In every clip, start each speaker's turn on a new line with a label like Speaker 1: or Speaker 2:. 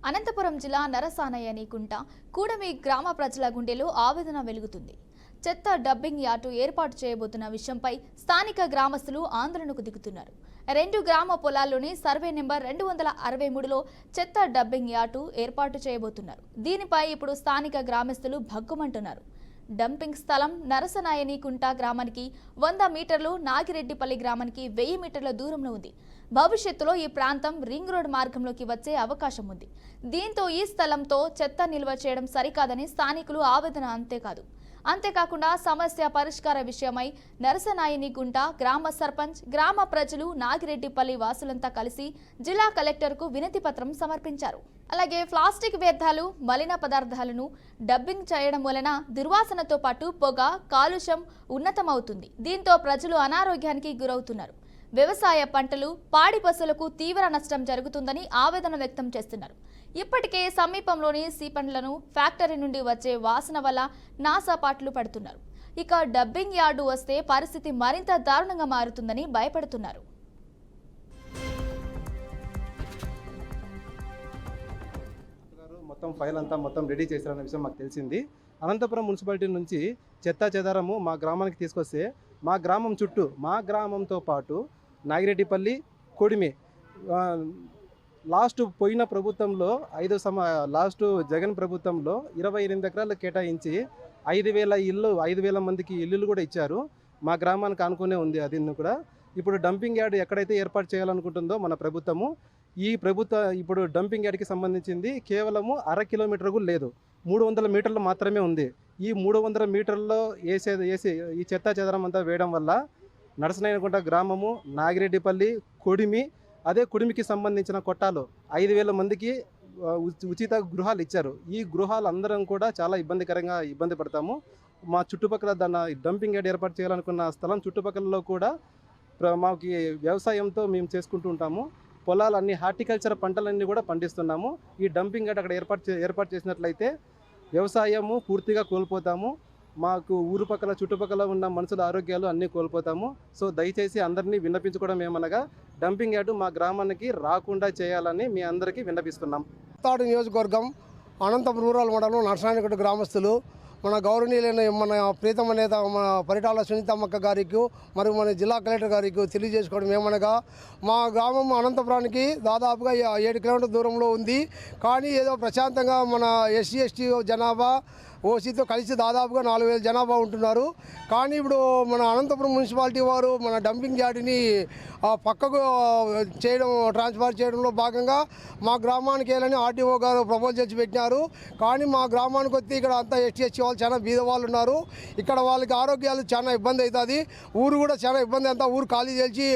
Speaker 1: అనంతపురం జిల్లా నరసానయ్యనికుంట కూడమి గ్రామ ప్రజల గుండెలో ఆవేదన వెలుగుతుంది. చెత్త డబ్బింగ్ యార్డు ఏర్పాటు చేయబోతున్న విషయంపై స్థానిక గ్రామస్తులు ఆందోళనకు దిగుతున్నారు. 2 గ్రామ పొలాల్లోని సర్వే నెంబర్ 263లో చెత్త డబ్బింగ్ యార్డు ఏర్పాటు చేయబోతున్నారు. దీనిపై ఇప్పుడు స్థానిక గ్రామస్తులు భగ్గుమంటున్నారు. డంపింగ్ స్థలం నరసనాయనికుంట గ్రామానికి 100 మీటర్లు, నాగిరెడ్డిపల్లి గ్రామానికి 1000 మీటర్ల దూరంలో ఉంది. భవిష్యత్తులో ఈ ప్రాంతం రింగ్ రోడ్ మార్గంలోకి వచ్చే అవకాశం ఉంది. దీంతో ఈ స్థలంతో చెత్త నిల్వ చేయడం సరికాదని స్థానికులు ఆవేదన అంతేకాకుండా సమస్య పరిష్కార విషయమై నరసనాయనిగుంట గ్రామ సర్పంచ్, గ్రామ ప్రజలు, నాగిరెడ్డిపల్లి వాసులంతా కలిసి జిల్లా కలెక్టర్కు వినతి పత్రం సమర్పించారు. అలాగే ప్లాస్టిక్ వ్యర్థాలు, మలిన పదార్థాలను డబ్బింగ్ చేయడం వలన దుర్వాసనతో పాటు పొగ, కాలుష్యం ఉన్నతమవుతుంది. దీంతో ప్రజలు అనారోగ్యానికి గురవుతున్నారు. వ్యవసాయ పంటలు, పాడి పశువులకు తీవ్ర నష్టం జరుగుతుందని ఆవేదన వ్యక్తం చేస్తున్నారు. ఇప్పటికే సమీపంలోని సీపండ్లను ఫ్యాక్టరీ నుండి వచ్చే వాసన వల్ల నాసాపాట్లు పడుతున్నారు. ఇక డబ్బింగ్ యార్డు వస్తే పరిస్థితి మరింత దారుణంగా మారుతుందని భయపడుతున్నారు.
Speaker 2: మొత్తం ఫైల్ అంతా రెడీ చేశారన్న విషయం మాకు తెలిసింది. అనంతపురం మున్సిపాలిటీ నుంచి చెత్తా చెదారము మా గ్రామానికి తీసుకొస్తే మా గ్రామం చుట్టూ, మా గ్రామంతో పాటు నాగిరెడ్డిపల్లి, కొడిమి లాస్ట్ పోయిన ప్రభుత్వంలో లాస్ట్ జగన్ ప్రభుత్వంలో 28 ఎకరాలు కేటాయించి 5,000 ఇల్లు 5,000 మందికి ఇల్లులు కూడా ఇచ్చారు. మా గ్రామానికి ఆనుకునే ఉంది అది కూడా. ఇప్పుడు డంపింగ్ యార్డ్ ఎక్కడైతే ఏర్పాటు చేయాలనుకుంటుందో మన ప్రభుత్వము, ఇప్పుడు డంపింగ్ యార్డ్కి సంబంధించింది కేవలము 1/2 కిలోమీటర్ కూడా లేదు, 300 మీటర్లు మాత్రమే ఉంది. ఈ 300 మీటర్లలో వేసి ఈ చెత్తా చెదరం అంతా వేయడం వల్ల నరసనాయనికుంట గ్రామము, నాగిరెడ్డిపల్లి, కొడిమి, అదే కొడిమికి సంబంధించిన కొట్టాలు 5,000 మందికి ఉచిత గృహాలు ఇచ్చారు. ఈ గృహాలు అందరం కూడా చాలా ఇబ్బంది పడతాము. మా చుట్టుపక్కల డంపింగ్ యార్డ్ ఏర్పాటు చేయాలనుకున్న స్థలం చుట్టుపక్కలలో కూడా మాకు వ్యవసాయంతో మేము చేసుకుంటూ ఉంటాము. పొలాలన్నీ హార్టికల్చర్ పంటలన్నీ కూడా పండిస్తున్నాము. ఈ డంపింగ్ యార్డ్ అక్కడ ఏర్పాటు చేసినట్లయితే వ్యవసాయము పూర్తిగా కోల్పోతాము. మాకు చుట్టుపక్కల ఉన్న మనుషుల ఆరోగ్యాలు అన్నీ కోల్పోతాము. సో దయచేసి అందరినీ విన్నపించుకోవడం ఏమనగా డంపింగ్ యార్డు మా గ్రామానికి రాకుండా చేయాలని మీ అందరికీ విన్నపిస్తున్నాం.
Speaker 3: తాడు నియోజకవర్గం అనంతపురం రూరల్ మండలం నరసనాయనికుంట గ్రామస్తులు మన గౌరవనీయులైన మన ప్రీతమ నేత మన పరిటాల సునీతమ్మక్క గారికి మరియు మన జిల్లా కలెక్టర్ గారికి తెలియజేసుకోవడం ఏమనగా, మా గ్రామం అనంతపురానికి దాదాపుగా 7 కిలోమీటర్ల దూరంలో ఉంది. కానీ ఏదో ప్రశాంతంగా మన ఎస్సీ ఎస్టీ జనాభా ఓసీతో కలిసి దాదాపుగా 4,000 జనాభా ఉంటున్నారు. కానీ ఇప్పుడు మన అనంతపురం మున్సిపాలిటీ వారు మన డంపింగ్ యార్డుని పక్కకు ట్రాన్స్ఫర్ చేయడంలో భాగంగా మా గ్రామానికి వెళ్ళని ఆర్డీఓ గారు ప్రపోజల్ చేసి పెట్టినారు. కానీ మా గ్రామానికి వచ్చి ఇక్కడ అంతా ఎస్టీ వాళ్ళు చాలా బీద వాళ్ళు ఉన్నారు. ఇక్కడ వాళ్ళకి ఆరోగ్యాలు చాలా ఇబ్బంది అవుతుంది. ఊరు కూడా చాలా ఇబ్బంది, అంతా ఊరు ఖాళీ చేసి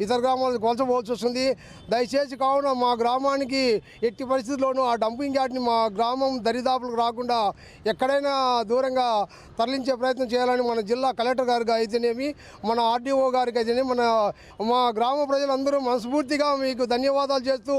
Speaker 3: ఇతర గ్రామాలకు వలసపోవాల్సి వస్తుంది. దయచేసి కావున మా గ్రామానికి ఎట్టి పరిస్థితుల్లోనూ ఆ డంపింగ్ యార్డ్ని మా గ్రామం దరిదాపులకు రాకుండా ఎక్కడైనా దూరంగా తరలించే ప్రయత్నం చేయాలని మన జిల్లా కలెక్టర్ గారికి అయితేనేమి, మన ఆర్డీఓ గారికి అయితేనేమి, మా గ్రామ ప్రజలందరూ మనస్ఫూర్తిగా మీకు ధన్యవాదాలు చేస్తూ